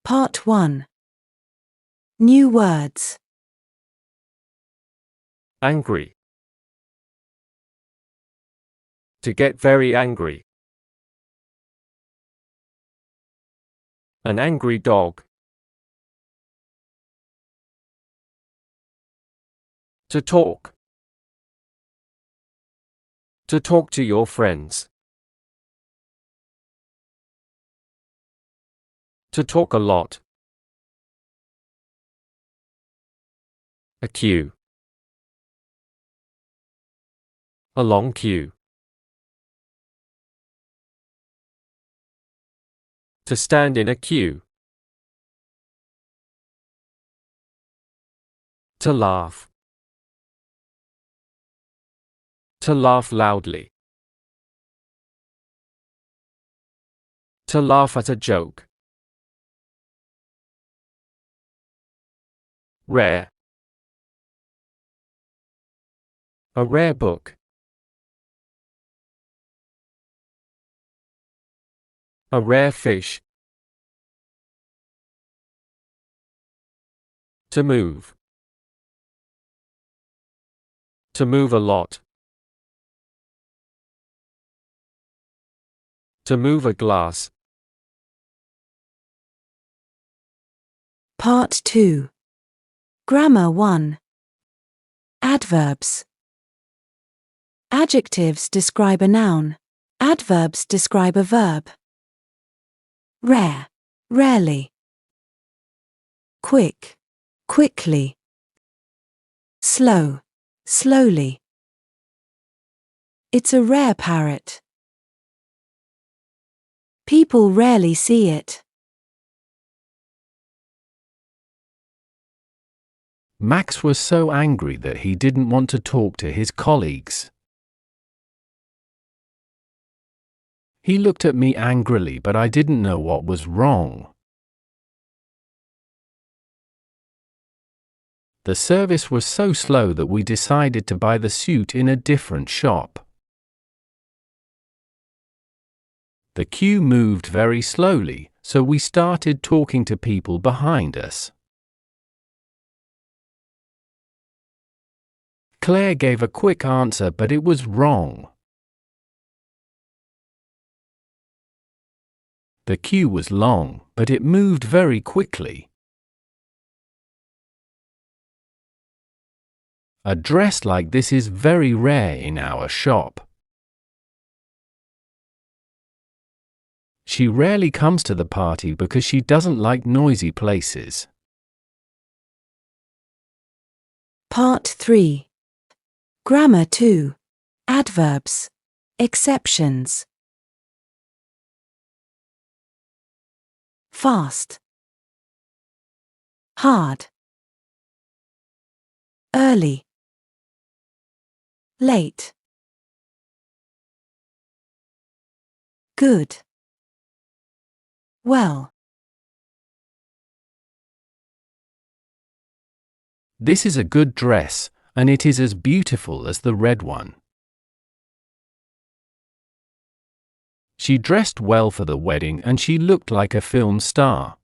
Part 1. New words. Angry. To get very angry. An angry dog. To talk. To talk to your friends. To talk a lot. A queue. A long queue. To stand in a queue. To laugh. To laugh loudly. To laugh at a joke. Rare. A rare book. A rare fish. To move. To move a lot. To move a glass. Part 2. Grammar 1. Adverbs. Adjectives describe a noun. Adverbs describe a verb. Rare, rarely. Quick, quickly. Slow, slowly. It's a rare parrot. People rarely see it. Max was so angry that he didn't want to talk to his colleagues. He looked at me angrily, but I didn't know what was wrong. The service was so slow that we decided to buy the suit in a different shop. The queue moved very slowly, so we started talking to people behind us. Claire gave a quick answer, but it was wrong. The queue was long, but it moved very quickly. A dress like this is very rare in our shop. She rarely comes to the party because she doesn't like noisy places. Part 3. Grammar 2. Adverbs. Exceptions. Fast. Hard. Early. Late. Good. Well. This is a good dress, and it is as beautiful as the red one. She dressed well for the wedding and she looked like a film star.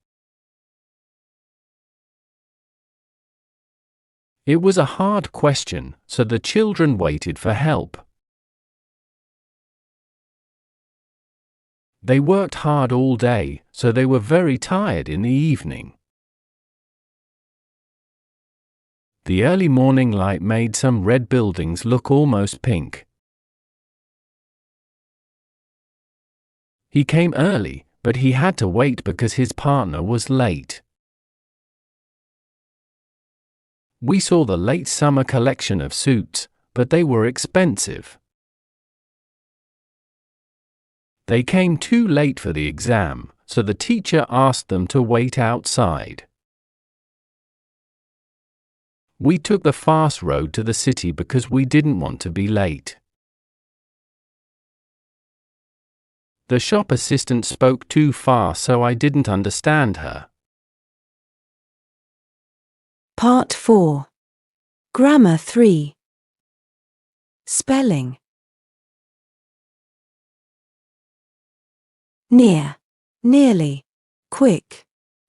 It was a hard question, so the children waited for help. They worked hard all day, so they were very tired in the evening. The early morning light made some red buildings look almost pink. He came early, but he had to wait because his partner was late. We saw the late summer collection of suits, but they were expensive. They came too late for the exam, so the teacher asked them to wait outside. We took the fast road to the city because we didn't want to be late. The shop assistant spoke too fast, so I didn't understand her. Part 4. Grammar 3. Spelling. Near, nearly, quick,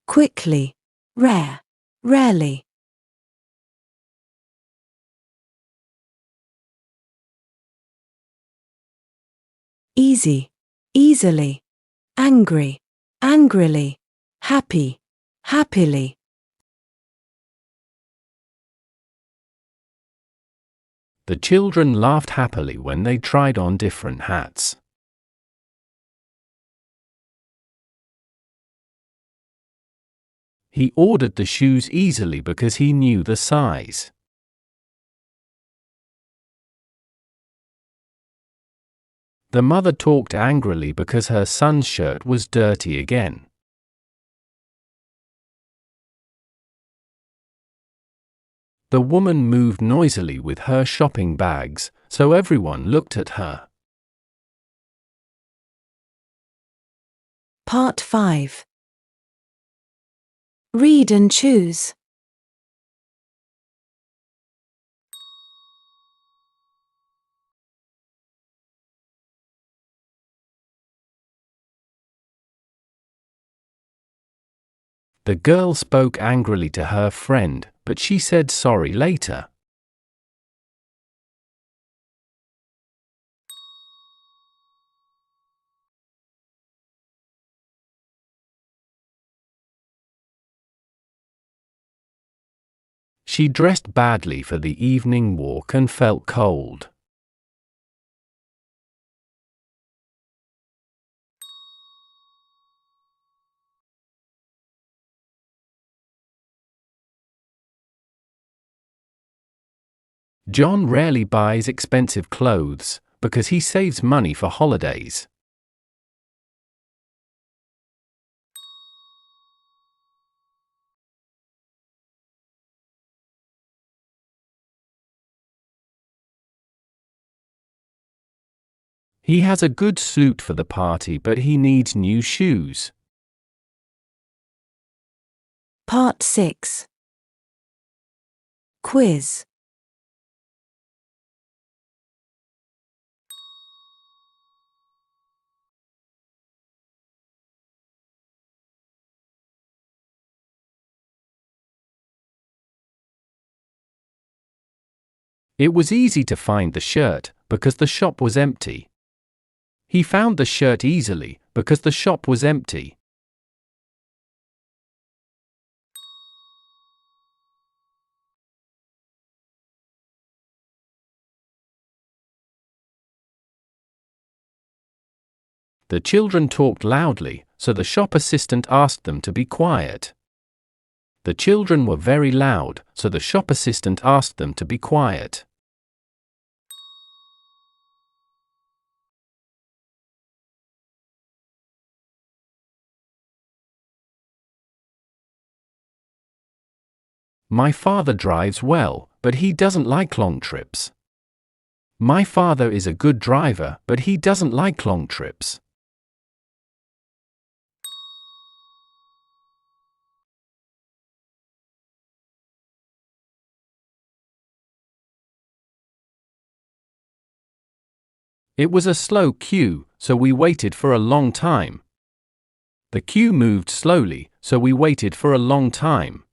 quickly, rare, rarely. Easy, easily, angry, angrily, happy, happily. The children laughed happily when they tried on different hats. He ordered the shoes easily because he knew the size. The mother talked angrily because her son's shirt was dirty again. The woman moved noisily with her shopping bags, so everyone looked at her. Part 5. Read and choose. The girl spoke angrily to her friend, but she said sorry later. She dressed badly for the evening walk and felt cold. John rarely buys expensive clothes because he saves money for holidays. He has a good suit for the party, but he needs new shoes. Part 6. Quiz. It was easy to find the shirt because the shop was empty. He found the shirt easily because the shop was empty. The children talked loudly, so the shop assistant asked them to be quiet. The children were very loud, so the shop assistant asked them to be quiet. My father drives well, but he doesn't like long trips. My father is a good driver, but he doesn't like long trips. It was a slow queue, so we waited for a long time. The queue moved slowly, so we waited for a long time.